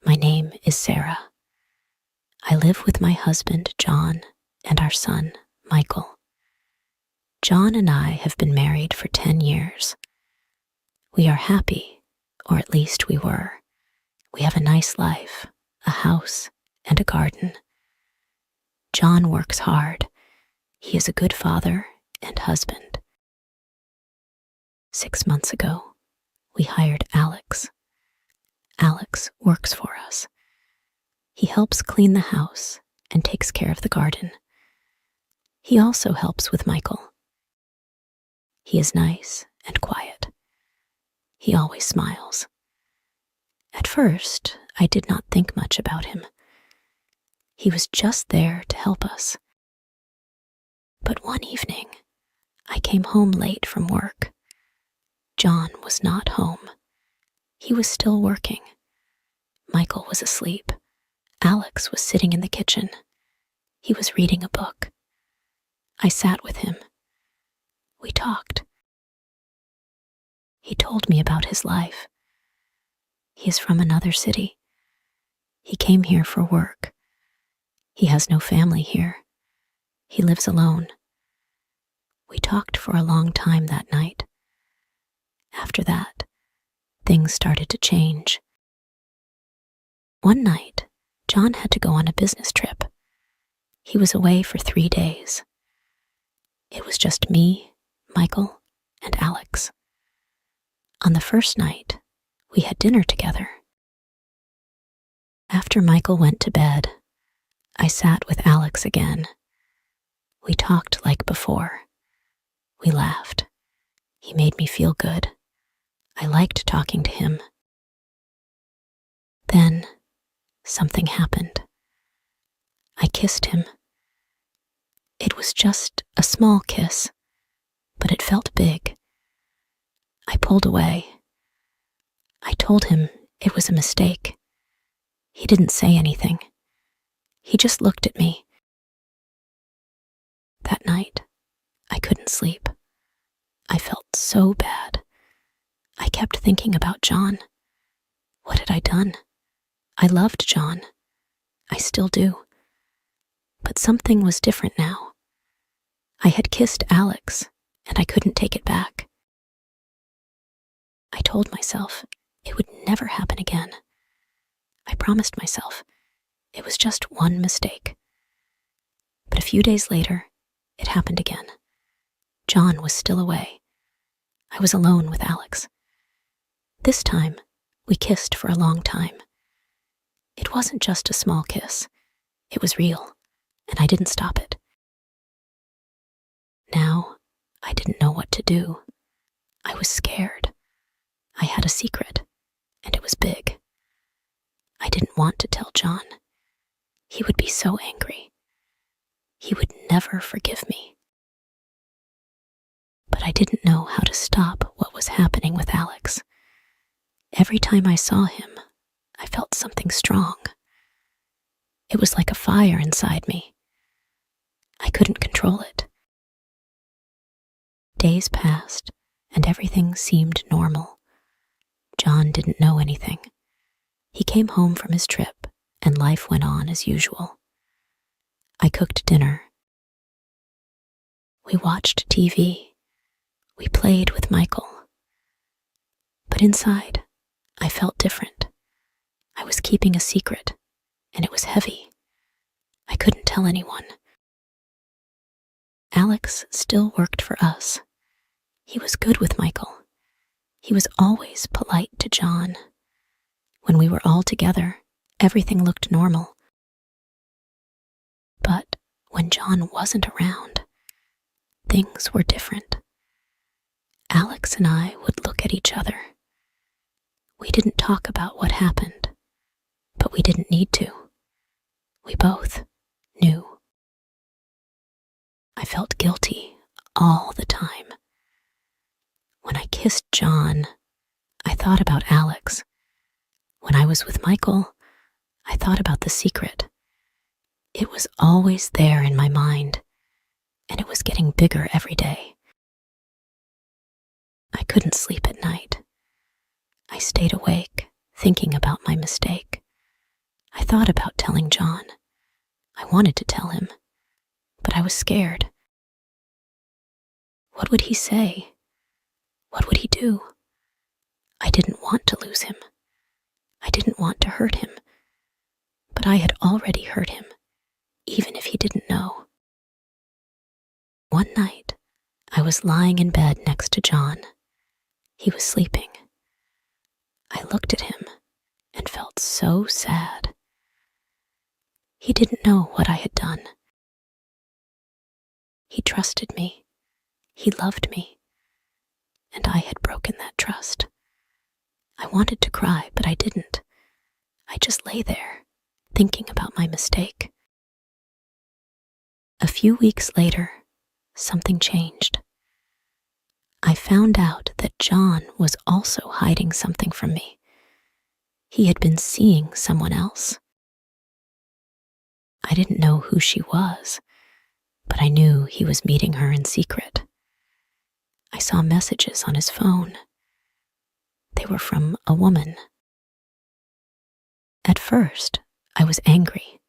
My name is Sarah. I live with my husband, John, and our son, Michael. John and I have been married for 10 years. We are happy, or at least we were. We have a nice life, a house, and a garden. John works hard. He is a good father and husband. 6 months ago, we hired Alex. Alex works for us. He helps clean the house and takes care of the garden. He also helps with Michael. He is nice and quiet. He always smiles. At first, I did not think much about him. He was just there to help us. But one evening, I came home late from work. John was not home. He was still working. Michael was asleep. Alex was sitting in the kitchen. He was reading a book. I sat with him. We talked. He told me about his life. He is from another city. He came here for work. He has no family here. He lives alone. We talked for a long time that night. After that, things started to change. One night, John had to go on a business trip. He was away for 3 days. It was just me, Michael, and Alex. On the first night, we had dinner together. After Michael went to bed, I sat with Alex again. We talked like before. We laughed. He made me feel good. I liked talking to him. Then, something happened. I kissed him. It was just a small kiss, but it felt big. I pulled away. I told him it was a mistake. He didn't say anything. He just looked at me. That night, I couldn't sleep. I felt so bad. I kept thinking about John. What had I done? I loved John. I still do. But something was different now. I had kissed Alex, and I couldn't take it back. I told myself it would never happen again. I promised myself it was just one mistake. But a few days later, it happened again. John was still away. I was alone with Alex. This time, we kissed for a long time. It wasn't just a small kiss. It was real, and I didn't stop it. Now, I didn't know what to do. I was scared. I had a secret, and it was big. I didn't want to tell John. He would be so angry. He would never forgive me. But I didn't know how to stop what was happening with Alex. Every time I saw him, I felt something strong. It was like a fire inside me. I couldn't control it. Days passed, and everything seemed normal. John didn't know anything. He came home from his trip, and life went on as usual. I cooked dinner. We watched TV. We played with Michael. But inside, I felt different. I was keeping a secret, and it was heavy. I couldn't tell anyone. Alex still worked for us. He was good with Michael. He was always polite to John. When we were all together, everything looked normal. But when John wasn't around, things were different. Alex and I would look at each other. We didn't talk about what happened, but we didn't need to. We both knew. I felt guilty all the time. When I kissed John, I thought about Alex. When I was with Michael, I thought about the secret. It was always there in my mind, and it was getting bigger every day. I couldn't sleep at night. I stayed awake, thinking about my mistake. thought about telling John. I wanted to tell him, but I was scared. What would he say? What would he do? I didn't want to lose him. I didn't want to hurt him, but I had already hurt him, even if he didn't know. One night, I was lying in bed next to John. He was sleeping. I looked at him and felt so sad. He didn't know what I had done. He trusted me. He loved me. And I had broken that trust. I wanted to cry, but I didn't. I just lay there, thinking about my mistake. A few weeks later, something changed. I found out that John was also hiding something from me. He had been seeing someone else. I didn't know who she was, but I knew he was meeting her in secret. I saw messages on his phone. They were from a woman. At first, I was angry.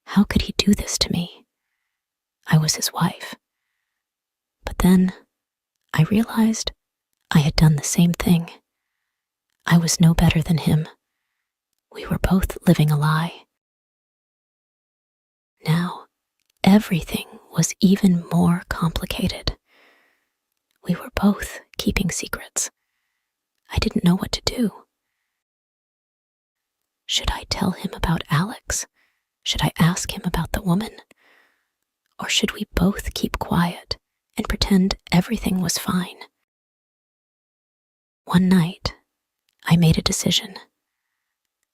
How could he do this to me? I was his wife. But then, I realized I had done the same thing. I was no better than him. We were both living a lie. Now, everything was even more complicated. We were both keeping secrets. I didn't know what to do. Should I tell him about Alex? Should I ask him about the woman? Or should we both keep quiet and pretend everything was fine? One night, I made a decision.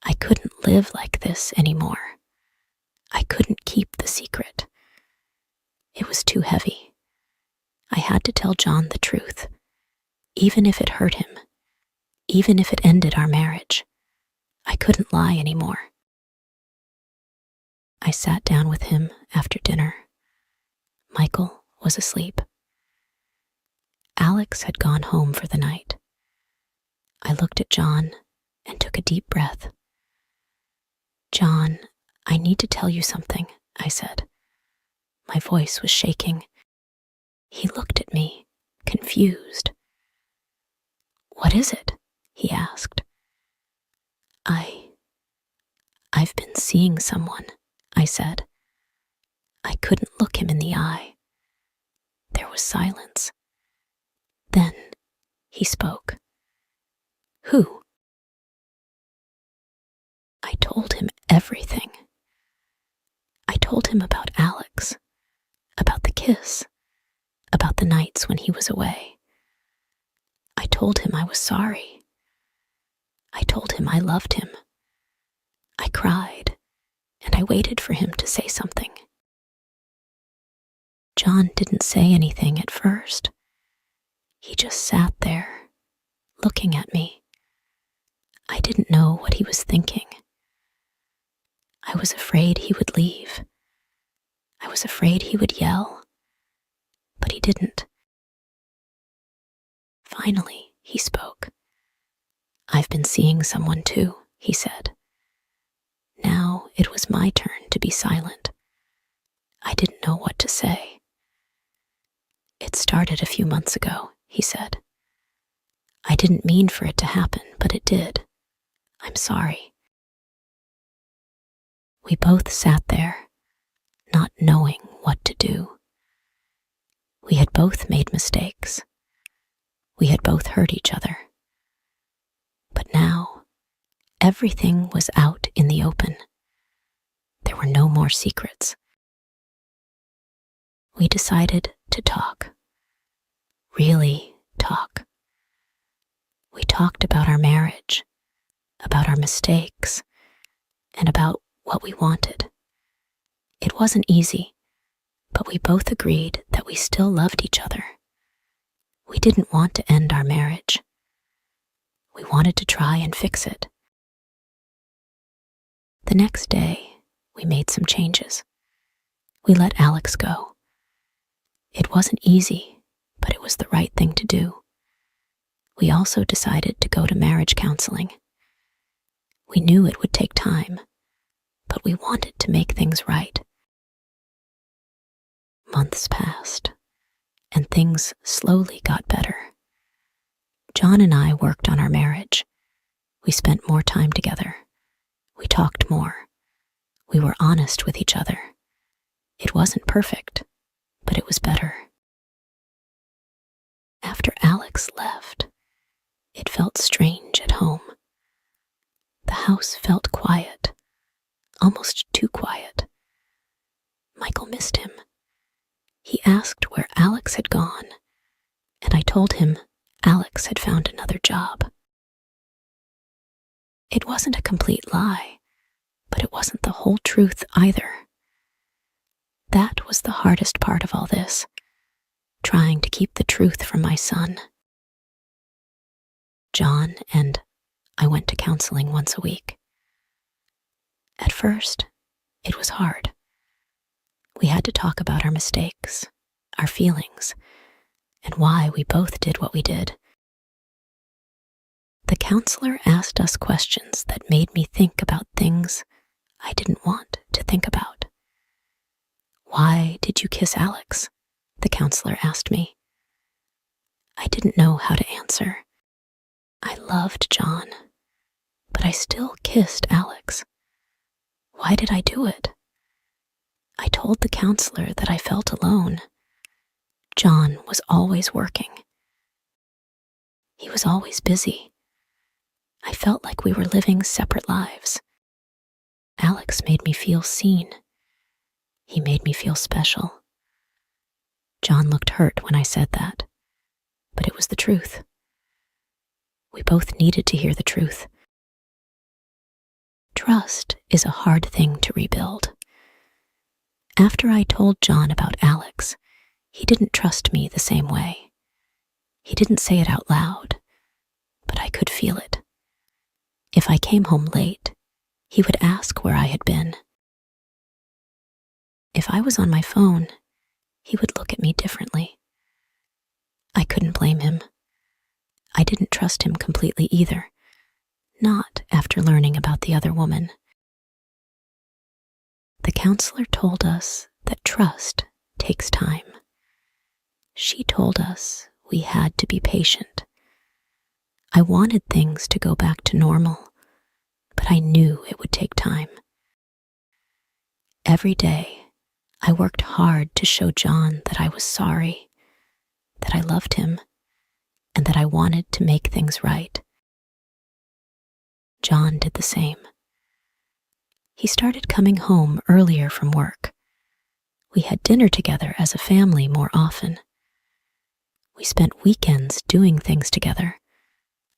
I couldn't live like this anymore. I couldn't keep the secret. It was too heavy. I had to tell John the truth, even if it hurt him, even if it ended our marriage. I couldn't lie anymore. I sat down with him after dinner. Michael was asleep. Alex had gone home for the night. I looked at John and took a deep breath. "John, I need to tell you something," I said. My voice was shaking. He looked at me, confused. "What is it?" he asked. I've been seeing someone," I said. I couldn't look him in the eye. There was silence. Then he spoke. "Who?" I told him everything. I told him about Alex, about the kiss, about the nights when he was away. I told him I was sorry. I told him I loved him. I cried, and I waited for him to say something. John didn't say anything at first. He just sat there, looking at me. I didn't know what he was thinking. I was afraid he would leave. I was afraid he would yell, but he didn't. Finally, he spoke. "I've been seeing someone too," he said. Now it was my turn to be silent. I didn't know what to say. "It started a few months ago," he said. "I didn't mean for it to happen, but it did. I'm sorry." We both sat there, not knowing what to do. We had both made mistakes. We had both hurt each other. But now, everything was out in the open. There were no more secrets. We decided to talk. Really talk. We talked about our marriage, about our mistakes, and about what we wanted. It wasn't easy, but we both agreed that we still loved each other. We didn't want to end our marriage. We wanted to try and fix it. The next day, we made some changes. We let Alex go. It wasn't easy, but it was the right thing to do. We also decided to go to marriage counseling. We knew it would take time, but we wanted to make things right. Months passed, and things slowly got better. John and I worked on our marriage. We spent more time together. We talked more. We were honest with each other. It wasn't perfect, but it was better. After Alex left, it felt strange at home. The house felt quiet, almost too quiet. Michael missed him. He asked where Alex had gone, and I told him Alex had found another job. It wasn't a complete lie, but it wasn't the whole truth either. That was the hardest part of all this, trying to keep the truth from my son. John and I went to counseling once a week. At first, it was hard. We had to talk about our mistakes, our feelings, and why we both did what we did. The counselor asked us questions that made me think about things I didn't want to think about. "Why did you kiss Alex?" the counselor asked me. I didn't know how to answer. I loved John, but I still kissed Alex. Why did I do it? I told the counselor that I felt alone. John was always working. He was always busy. I felt like we were living separate lives. Alex made me feel seen. He made me feel special. John looked hurt when I said that, but it was the truth. We both needed to hear the truth. Trust is a hard thing to rebuild. After I told John about Alex, he didn't trust me the same way. He didn't say it out loud, but I could feel it. If I came home late, he would ask where I had been. If I was on my phone, he would look at me differently. I couldn't blame him. I didn't trust him completely either, not after learning about the other woman. The counselor told us that trust takes time. She told us we had to be patient. I wanted things to go back to normal, but I knew it would take time. Every day, I worked hard to show John that I was sorry, that I loved him, and that I wanted to make things right. John did the same. He started coming home earlier from work. We had dinner together as a family more often. We spent weekends doing things together,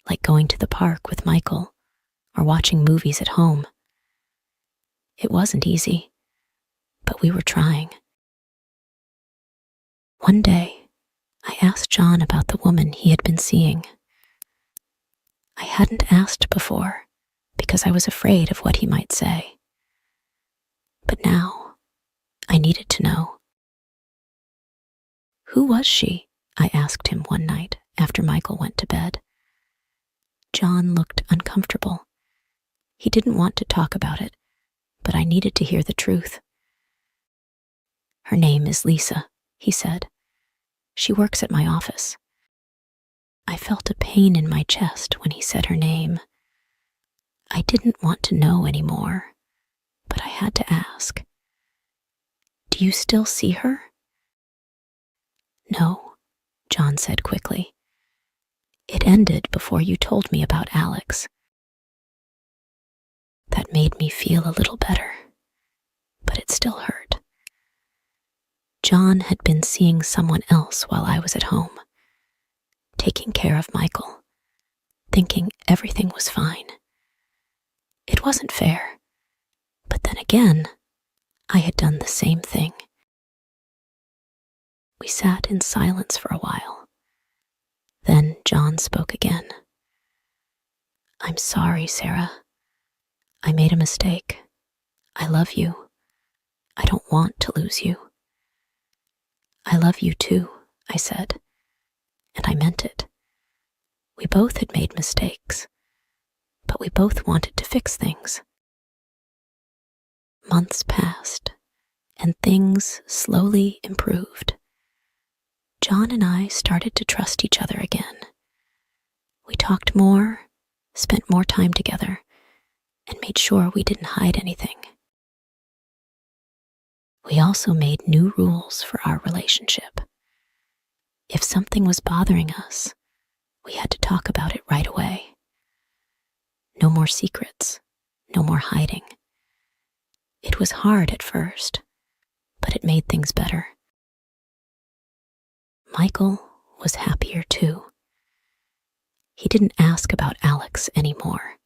like going to the park with Michael or watching movies at home. It wasn't easy, but we were trying. One day, I asked John about the woman he had been seeing. I hadn't asked before because I was afraid of what he might say. But now, I needed to know. "Who was she?" I asked him one night after Michael went to bed. John looked uncomfortable. He didn't want to talk about it, but I needed to hear the truth. "Her name is Lisa," he said. "She works at my office." I felt a pain in my chest when he said her name. I didn't want to know anymore, but I had to ask. "Do you still see her?" "No," John said quickly. "It ended before you told me about Alex." That made me feel a little better, but it still hurt. John had been seeing someone else while I was at home, taking care of Michael, thinking everything was fine. It wasn't fair, but then again, I had done the same thing. We sat in silence for a while. Then John spoke again. "I'm sorry, Sarah. I made a mistake. I love you. I don't want to lose you." "I love you too," I said, and I meant it. We both had made mistakes, but we both wanted to fix things. Months passed, and things slowly improved. John and I started to trust each other again. We talked more, spent more time together, and made sure we didn't hide anything. We also made new rules for our relationship. If something was bothering us, we had to talk about it right away. No more secrets, no more hiding. It was hard at first, but it made things better. Michael was happier too. He didn't ask about Alex anymore.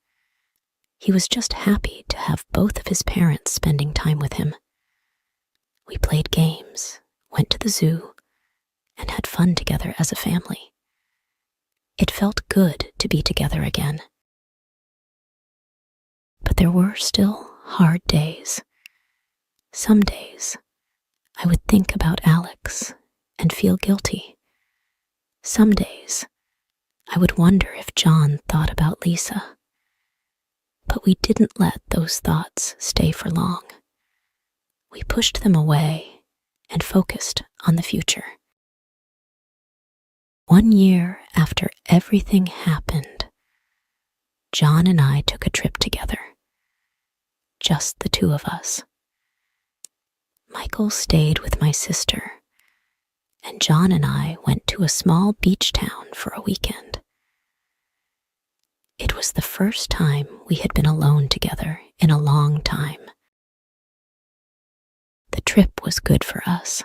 He was just happy to have both of his parents spending time with him. We played games, went to the zoo, and had fun together as a family. It felt good to be together again. But there were still hard days. Some days, I would think about Alex and feel guilty. Some days, I would wonder if John thought about Lisa. But we didn't let those thoughts stay for long. We pushed them away and focused on the future. 1 year after everything happened, John and I took a trip together. Just the two of us. Michael stayed with my sister, and John and I went to a small beach town for a weekend. It was the first time we had been alone together in a long time. The trip was good for us.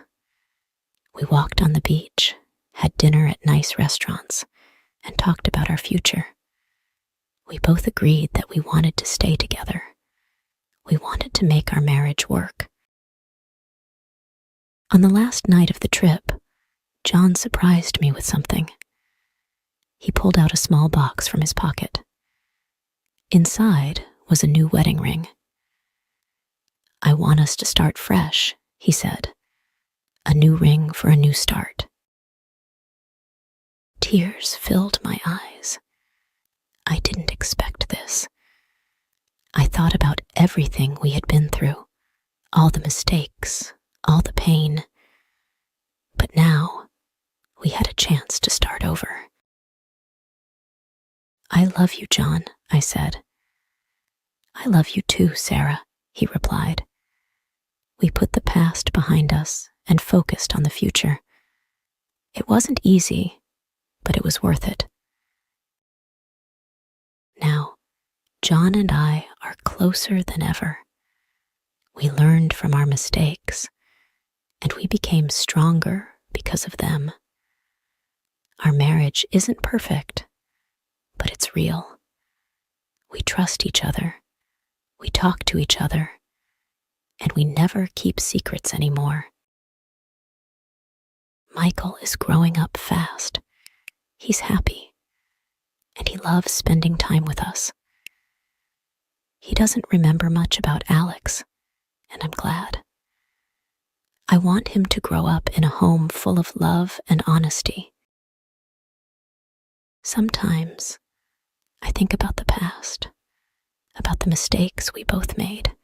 We walked on the beach, had dinner at nice restaurants, and talked about our future. We both agreed that we wanted to stay together. We wanted to make our marriage work. On the last night of the trip, John surprised me with something. He pulled out a small box from his pocket. Inside was a new wedding ring. "I want us to start fresh," he said. "A new ring for a new start." Tears filled my eyes. I didn't expect this. I thought about everything we had been through, all the mistakes, all the pain. But now, we had a chance to start over. "I love you, John," I said. "I love you too, Sarah," he replied. We put the past behind us and focused on the future. It wasn't easy, but it was worth it. Now, John and I are closer than ever. We learned from our mistakes, and we became stronger because of them. Our marriage isn't perfect, but it's real. We trust each other, we talk to each other, and we never keep secrets anymore. Michael is growing up fast. He's happy, and he loves spending time with us. He doesn't remember much about Alex, and I'm glad. I want him to grow up in a home full of love and honesty. Sometimes I think about the past, about the mistakes we both made.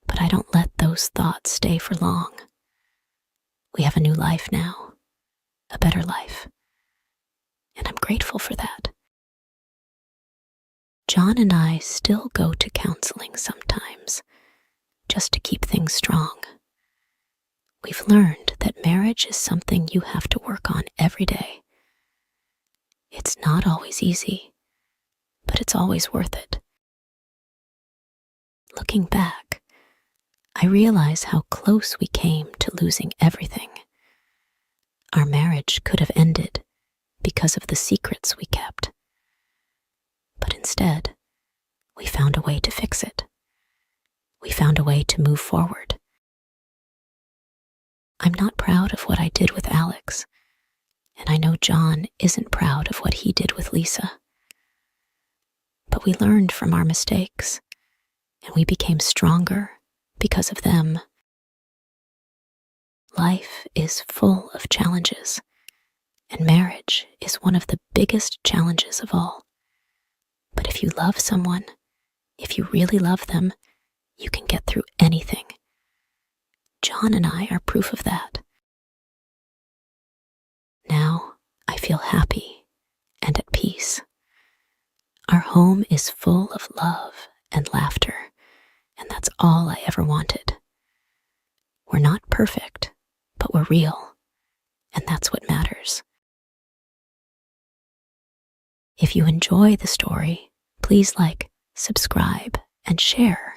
But I don't let those thoughts stay for long. We have a new life now, a better life, and I'm grateful for that. John and I still go to counseling sometimes, just to keep things strong. We've learned that marriage is something you have to work on every day. It's not always easy, but it's always worth it. Looking back, I realize how close we came to losing everything. Our marriage could have ended because of the secrets we kept. But instead, we found a way to fix it. We found a way to move forward. I'm not proud of what I did with Alex, and I know John isn't proud of what he did with Lisa. But we learned from our mistakes, and we became stronger because of them. Life is full of challenges, and marriage is one of the biggest challenges of all. But if you love someone, if you really love them, you can get through anything. John and I are proof of that. Now I feel happy and at peace. Our home is full of love and laughter, and that's all I ever wanted. We're not perfect, but we're real, and that's what matters. If you enjoy the story, please like, subscribe, and share.